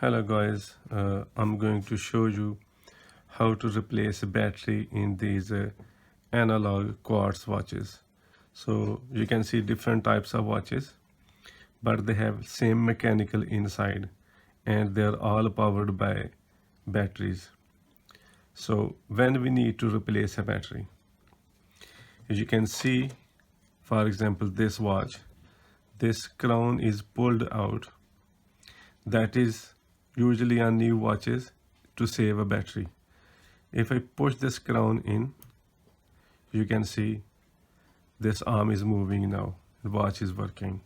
Hello guys, I'm going to show you how to replace a battery in these analog quartz watches. So you can see different types of watches, but they have same mechanical inside and they're all powered by batteries. So when we need to replace a battery, as you can see, for example, this watch, this crown is pulled out. That is usually on new watches to save a battery. If I push this crown in, you can see this arm is moving now. The watch is working.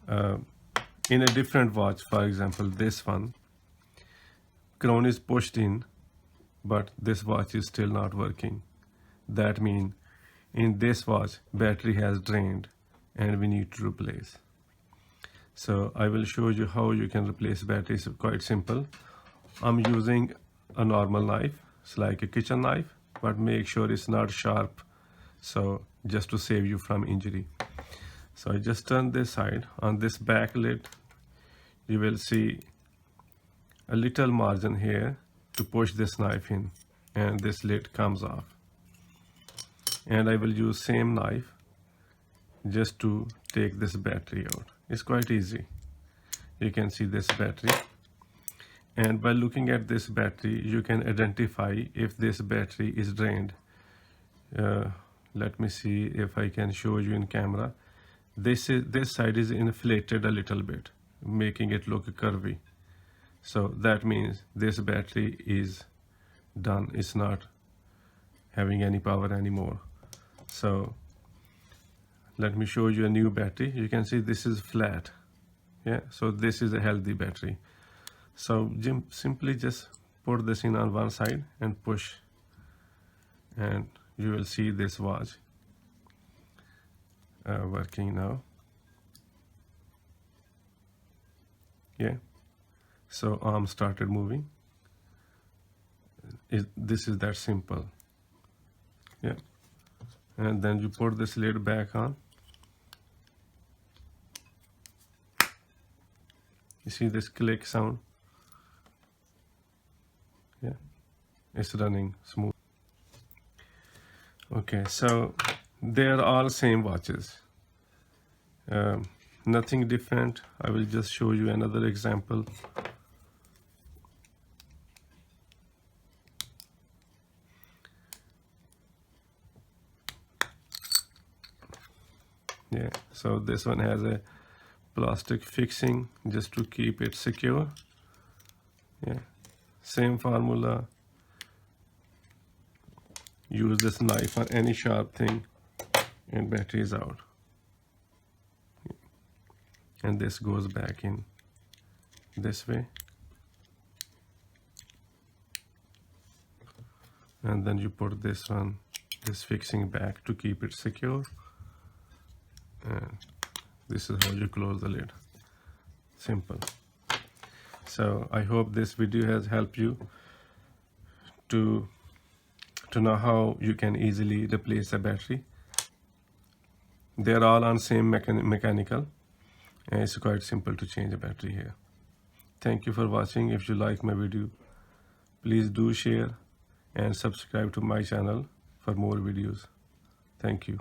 In a different watch, for example, this one, crown is pushed in, but this watch is still not working. That means in this watch, battery has drained and we need to replace. So I will show you how you can replace batteries. Quite simple. I'm using a normal knife. It's like a kitchen knife, but make sure it's not sharp. So just to save you from injury. So I just turn this side. On this back lid, you will see a little margin here to push this knife in, and this lid comes off. And I will use same knife just to take this battery out. It's quite easy. You can see this battery, and by looking at this battery you can identify if this battery is drained. Let me see if I can show you in camera. This side is inflated a little bit, making it look curvy. So that means this battery is done. It's not having any power anymore. So let me show you a new battery. You can see this is flat. Yeah, so this is a healthy battery. So simply just put this in on one side and push, and you will see this watch working now. Yeah, so arm started moving. This is that simple. Yeah, and then you put this lid back on. You see this click sound? Yeah, it's running smooth. Okay, so they're all same watches. Nothing different. I will just show you another example. Yeah, so this one has a plastic fixing just to keep it secure. Yeah, same formula. Use this knife on any sharp thing and battery is out. And this goes back in this way. And then you put this fixing back to keep it secure. And this is how you close the lid. Simple. So I hope this video has helped you to know how you can easily replace a battery. They're all on same mechanical, and it's quite simple to change a battery here. Thank you for watching. If you like my video, please do share and subscribe to my channel for more videos. Thank you.